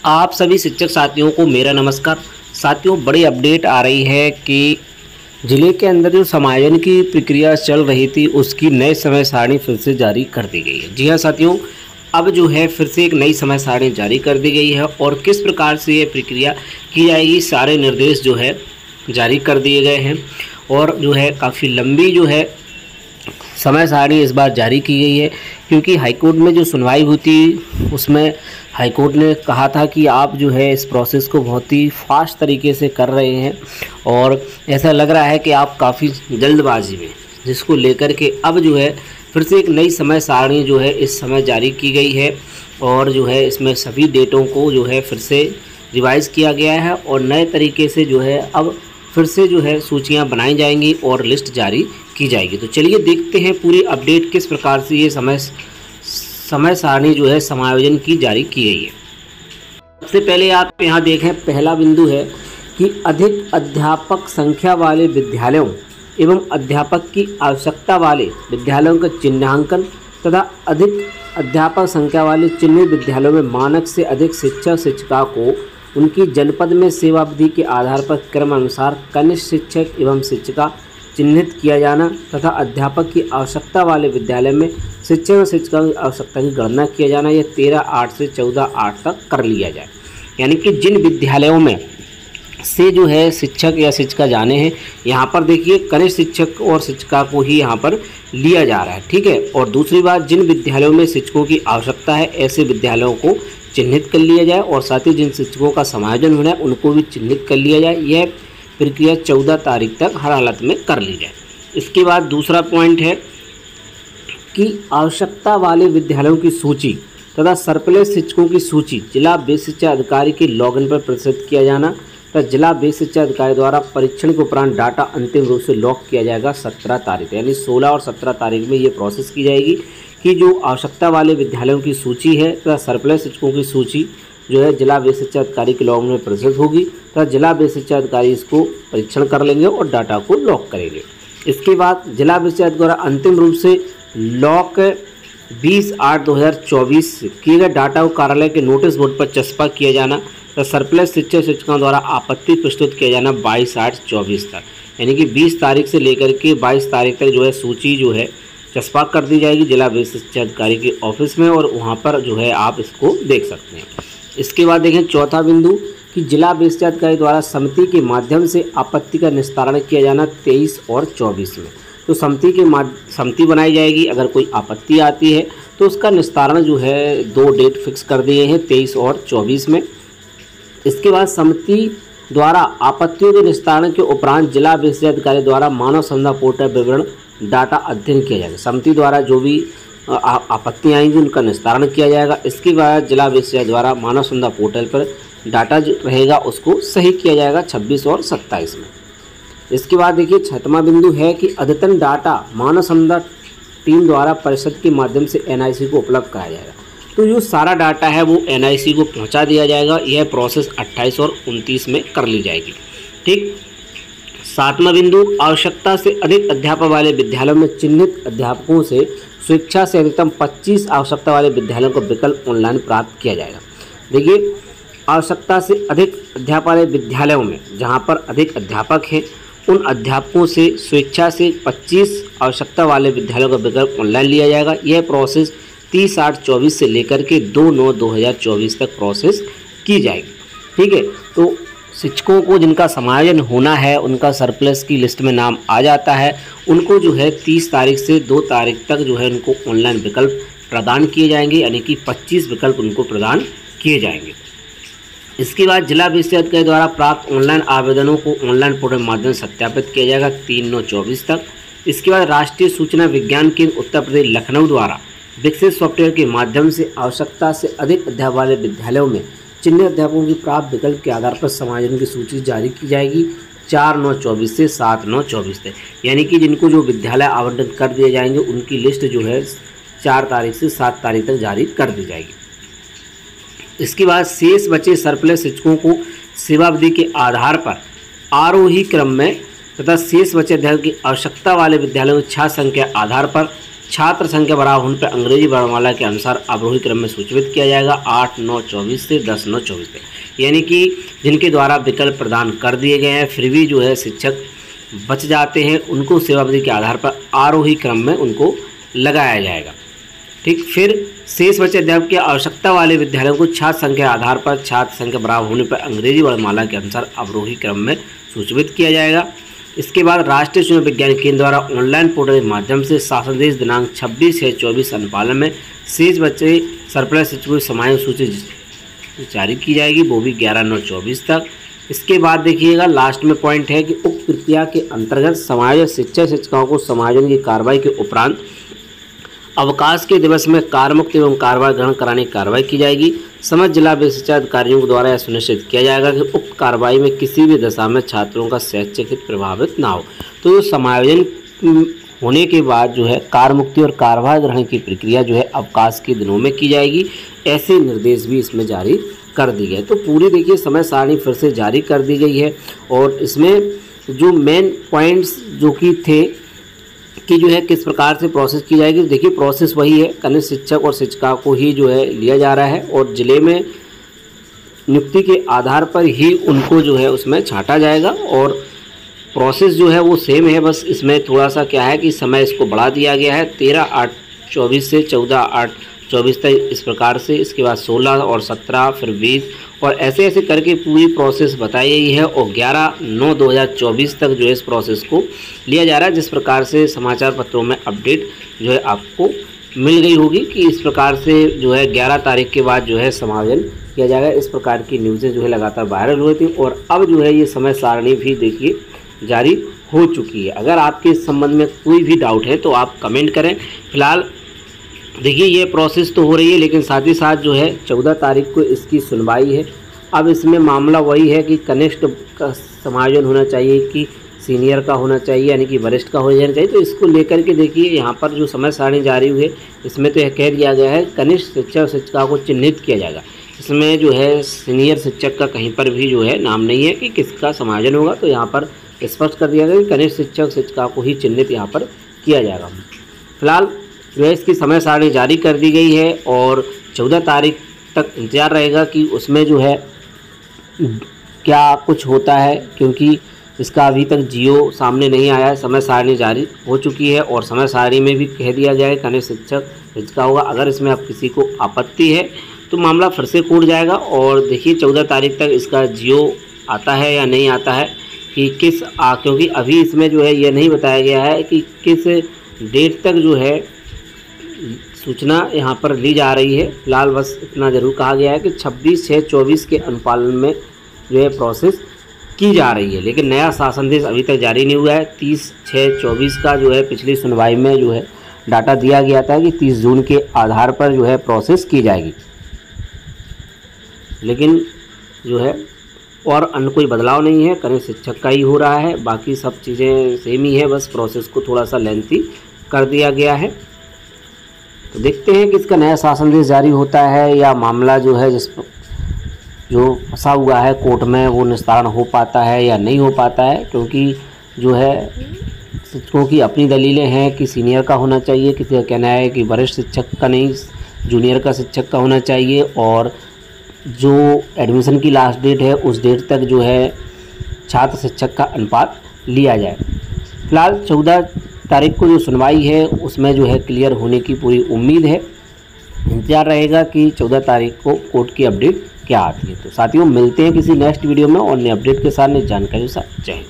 आप सभी शिक्षक साथियों को मेरा नमस्कार। साथियों, बड़ी अपडेट आ रही है कि जिले के अंदर जो समायोजन की प्रक्रिया चल रही थी उसकी नई समय सारणी फिर से जारी कर दी गई है। जी हाँ साथियों, अब जो है फिर से एक नई समय सारणी जारी कर दी गई है और किस प्रकार से ये प्रक्रिया की जाएगी, सारे निर्देश जो है जारी कर दिए गए हैं और जो है काफ़ी लंबी जो है समय सारणी इस बार जारी की गई है, क्योंकि हाईकोर्ट में जो सुनवाई हुई थी उसमें हाईकोर्ट ने कहा था कि आप जो है इस प्रोसेस को बहुत ही फास्ट तरीके से कर रहे हैं और ऐसा लग रहा है कि आप काफ़ी जल्दबाजी में, जिसको लेकर के अब जो है फिर से एक नई समय सारणी जो है इस समय जारी की गई है और जो है इसमें सभी डेटों को जो है फिर से रिवाइज़ किया गया है और नए तरीके से जो है अब फिर से जो है सूचियां बनाई जाएंगी और लिस्ट जारी की जाएगी। तो चलिए देखते हैं पूरी अपडेट किस प्रकार से ये समय सारणी जो है समायोजन की जारी की गई है। सबसे पहले आप यहाँ देखें, पहला बिंदु है कि अधिक अध्यापक संख्या वाले विद्यालयों एवं अध्यापक की आवश्यकता वाले विद्यालयों का चिन्हांकन तथा अधिक अध्यापक संख्या वाले चिन्हित विद्यालयों में मानक से अधिक शिक्षक शिक्षिका को उनकी जनपद में सेवावधि के आधार पर क्रमानुसार कनिष्ठ शिक्षक एवं शिक्षिका चिन्हित किया जाना तथा अध्यापक की आवश्यकता वाले विद्यालय में शिक्षक और शिक्षिका की आवश्यकता की गणना किया जाना, यह 13/8 से 14/8 तक कर लिया जाए। यानी कि जिन विद्यालयों में से जो है शिक्षक या शिक्षिका जाने हैं, यहाँ पर देखिए कनिष्ठ शिक्षक और शिक्षिका को ही यहाँ पर लिया जा रहा है, ठीक है। और दूसरी बात, जिन विद्यालयों में शिक्षकों की आवश्यकता है ऐसे विद्यालयों को चिन्हित कर लिया जाए और साथ ही जिन शिक्षकों का समायोजन होना है उनको भी चिन्हित कर लिया जाए। यह प्रक्रिया 14 तारीख तक हर हालत में कर ली जाए। इसके बाद दूसरा पॉइंट है कि आवश्यकता वाले विद्यालयों की सूची तथा सरप्लस शिक्षकों की सूची जिला बेसिक शिक्षा अधिकारी के लॉगिन पर प्रदर्शित किया जाना तथा जिला बेसिक शिक्षा अधिकारी द्वारा परीक्षण के उपरांत डाटा अंतिम रूप से लॉक किया जाएगा 17 तारीख, यानी 16 और 17 तारीख में ये प्रोसेस की जाएगी कि जो आवश्यकता वाले विद्यालयों की सूची है तथा सरप्लस शिक्षकों की सूची जो है जिला बेसिक शिक्षा अधिकारी के लॉगिन में प्रदर्शित होगी तथा जिला बेसिक शिक्षा अधिकारी इसको परीक्षण कर लेंगे और डाटा को लॉक करेंगे। इसके बाद जिला बेसिक शिक्षा अधिकारी द्वारा अंतिम रूप से लॉक 20/8/2024 किए गए डाटा को कार्यालय के नोटिस बोर्ड पर चस्पा किया जाना तथा सरप्लस शिक्षक शिक्षकों द्वारा आपत्ति प्रस्तुत किया जाना 22/8/24 तक, यानी कि 20 तारीख से लेकर के 22 तारीख तक जो है सूची जो है चस्पा कर दी जाएगी जिला बेसिक शिक्षा अधिकारी के ऑफिस में और वहाँ पर जो है आप इसको देख सकते हैं। इसके बाद देखें चौथा बिंदु कि जिला बेसिक शिक्षा अधिकारी द्वारा समिति के माध्यम से आपत्ति का निस्तारण किया जाना 23 और 24 में। तो समिति बनाई जाएगी, अगर कोई आपत्ति आती है तो उसका निस्तारण जो है 2 डेट फिक्स कर दिए हैं 23 और 24 में। इसके बाद समिति द्वारा आपत्तियों के निस्तारण के उपरांत जिला बेसिक शिक्षा अधिकारी द्वारा मानव संसाधन पोर्टल विवरण डाटा अध्ययन किया जाएगा। समिति द्वारा जो भी आपत्तियाँ आएंगी उनका निस्तारण किया जाएगा। इसके बाद जिला बेसिक शिक्षा द्वारा मानव संसाधन पोर्टल पर डाटा जो रहेगा उसको सही किया जाएगा 26 और 27 में। इसके बाद देखिए छठवां बिंदु है कि अद्यतन डाटा मानव संसाधन टीम द्वारा परिषद के माध्यम से NIC को उपलब्ध कराया जाएगा। तो जो सारा डाटा है वो NIC को पहुंचा दिया जाएगा। यह प्रोसेस 28 और 29 में कर ली जाएगी, ठीक। सातवां बिंदु, आवश्यकता से अधिक अध्यापक वाले विद्यालयों में चिन्हित अध्यापकों से स्वेच्छा से अधिकतम 25 आवश्यकता वाले विद्यालयों को विकल्प ऑनलाइन प्राप्त किया जाएगा। देखिए, आवश्यकता से अधिक अध्यापक वाले विद्यालयों में जहां पर अधिक अध्यापक हैं उन अध्यापकों से स्वेच्छा से 25 आवश्यकता वाले विद्यालयों का विकल्प ऑनलाइन लिया जाएगा। यह प्रोसेस 30/8/24 से लेकर के 2/9/2024 तक प्रोसेस की जाएगी, ठीक है। तो शिक्षकों को जिनका समायोजन होना है उनका सरप्लस की लिस्ट में नाम आ जाता है, उनको जो है 30 तारीख से 2 तारीख तक जो है उनको ऑनलाइन विकल्प प्रदान किए जाएंगे, यानी कि 25 विकल्प उनको प्रदान किए जाएंगे। इसके बाद जिला बेसिक शिक्षा अधिकारी द्वारा प्राप्त ऑनलाइन आवेदनों को ऑनलाइन पोर्टल के माध्यम से सत्यापित किया जाएगा 3/9/24 तक। इसके बाद राष्ट्रीय सूचना विज्ञान केंद्र उत्तर प्रदेश लखनऊ द्वारा विकसित सॉफ्टवेयर के माध्यम से आवश्यकता से अधिक अध्यापक वाले विद्यालयों में चिन्हित अध्यापकों की प्राप्त विकल्प के आधार पर समायोजन की सूची जारी की जाएगी 4/9/24 से 7/9/24 तक, यानी कि जिनको जो विद्यालय आवंटन कर दिए जाएंगे उनकी लिस्ट जो है 4 तारीख से 7 तारीख तक जारी कर दी जाएगी। इसके बाद शेष बचे सरप्लस शिक्षकों को सेवावधि के आधार पर आरोही क्रम में तथा शेष बचे अध्यापकों की आवश्यकता वाले विद्यालयों की छात्र संख्या आधार पर छात्र संख्या बराबर होने पर अंग्रेजी वर्णमाला के अनुसार अवरोही क्रम में सूचीबद्ध किया जाएगा 8/9/24 से 10/9/24 तक। यानी कि जिनके द्वारा विकल्प प्रदान कर दिए गए हैं फिर भी जो है शिक्षक बच जाते हैं, उनको सेवाविधि के आधार पर आरोही क्रम में उनको लगाया जाएगा। ठीक, फिर शेष बचे अध्यापक की आवश्यकता वाले विद्यालयों को छात्र संख्या आधार पर छात्र संख्या बराबर होने पर अंग्रेजी वर्णमाला के अनुसार अवरोही क्रम में सूचीबद्ध किया जाएगा। इसके बाद राष्ट्रीय चुनाव विज्ञान केंद्र द्वारा ऑनलाइन पोर्टल के माध्यम से शासनादेश दिनांक 26/6/24 अनुपालन में शेष बचे सरप्लस शिक्षकों की समायोजन सूची जारी की जाएगी, वो भी 11/9/24 तक। इसके बाद देखिएगा लास्ट में पॉइंट है कि उक्त प्रक्रिया के अंतर्गत समायोजित शिक्षक शिक्षिकाओं को समायोजन की कार्रवाई के उपरांत अवकाश के दिवस में कार्यमुक्त एवं कार्यभार ग्रहण कराने की कार्रवाई की जाएगी। समस्त जिला शिक्षा अधिकारियों द्वारा यह सुनिश्चित किया जाएगा कि उक्त कार्रवाई में किसी भी दशा में छात्रों का शैक्षिक हित प्रभावित ना हो। तो समायोजन होने के बाद जो है कार्यमुक्ति और कार्यभार ग्रहण की प्रक्रिया जो है अवकाश के दिनों में की जाएगी, ऐसे निर्देश भी इसमें जारी कर दी गए। तो पूरी देखिए समय सारणी फिर से जारी कर दी गई है और इसमें जो मेन पॉइंट्स जो कि थे कि जो है किस प्रकार से प्रोसेस की जाएगी। देखिए प्रोसेस वही है, कनिष्ठ शिक्षक और शिक्षिका को ही जो है लिया जा रहा है और जिले में नियुक्ति के आधार पर ही उनको जो है उसमें छांटा जाएगा और प्रोसेस जो है वो सेम है, बस इसमें थोड़ा सा क्या है कि समय इसको बढ़ा दिया गया है 13/8/24 से 14/8/24 तक इस प्रकार से। इसके बाद 16 और 17 फिर 20 और ऐसे ऐसे करके पूरी प्रोसेस बताई गई है और 11/9/2024 तक जो है इस प्रोसेस को लिया जा रहा है। जिस प्रकार से समाचार पत्रों में अपडेट जो है आपको मिल गई होगी कि इस प्रकार से जो है 11 तारीख के बाद जो है समायोजन किया जाएगा। इस प्रकार की न्यूज़ें जो है लगातार वायरल हुई थी और अब जो है ये समय सारणी भी देखिए जारी हो चुकी है। अगर आपके इस संबंध में कोई भी डाउट है तो आप कमेंट करें। फिलहाल देखिए ये प्रोसेस तो हो रही है लेकिन साथ ही साथ जो है 14 तारीख को इसकी सुनवाई है। अब इसमें मामला वही है कि कनिष्ठ का समायोजन होना चाहिए कि सीनियर का होना चाहिए, यानी कि वरिष्ठ का हो जाना चाहिए। तो इसको लेकर के देखिए यहाँ पर जो समय सारणी जारी हुई है इसमें तो यह कह दिया गया है कनिष्ठ शिक्षक और शिक्षिका को चिन्हित किया जाएगा। इसमें जो है सीनियर शिक्षक का कहीं पर भी जो है नाम नहीं है कि किसका समायोजन होगा। तो यहाँ पर स्पष्ट कर दिया गया कि कनिष्ठ शिक्षक शिक्षिका को ही चिन्हित यहाँ पर किया जाएगा। फिलहाल जो है इसकी समय सारणी जारी कर दी गई है और 14 तारीख तक इंतजार रहेगा कि उसमें जो है क्या कुछ होता है, क्योंकि इसका अभी तक जियो सामने नहीं आया है। समय सारणी जारी हो चुकी है और समय सारणी में भी कह दिया गया है कनिष्ठ शिक्षक शिक्षिका होगा। अगर इसमें अब किसी को आपत्ति है तो मामला फिर से कोर्ट जाएगा और देखिए 14 तारीख तक इसका जियो आता है या नहीं आता है कि क्योंकि अभी इसमें जो है ये नहीं बताया गया है कि किस डेट तक जो है सूचना यहाँ पर ली जा रही है। फिलहाल बस इतना ज़रूर कहा गया है कि 26/6/24 के अनुपालन में जो है प्रोसेस की जा रही है, लेकिन नया शासनादेश अभी तक जारी नहीं हुआ है। 30/6/24 का जो है पिछली सुनवाई में जो है डाटा दिया गया था कि 30 जून के आधार पर जो है प्रोसेस की जाएगी, लेकिन जो है और अन्य कोई बदलाव नहीं है, कनिष्ठ शिक्षक का ही हो रहा है। बाकी सब चीज़ें सेम ही है, बस प्रोसेस को थोड़ा सा लेंथी कर दिया गया है। तो देखते हैं कि इसका नया शासनादेश जारी होता है या मामला जो है जो फंसा हुआ है कोर्ट में वो निस्तारण हो पाता है या नहीं हो पाता है। क्योंकि जो है शिक्षकों की अपनी दलीलें हैं कि सीनियर का होना चाहिए, किसी का कहना है कि वरिष्ठ शिक्षक का नहीं जूनियर का शिक्षक का होना चाहिए और जो एडमिशन की लास्ट डेट है उस डेट तक जो है छात्र शिक्षक का अनुपात लिया जाए। फिलहाल 14 तारीख को जो सुनवाई है उसमें जो है क्लियर होने की पूरी उम्मीद है। इंतजार रहेगा कि 14 तारीख को कोर्ट की अपडेट क्या आती है। तो साथियों मिलते हैं किसी नेक्स्ट वीडियो में और नए अपडेट के साथ नई जानकारी के साथ। जय हिंद।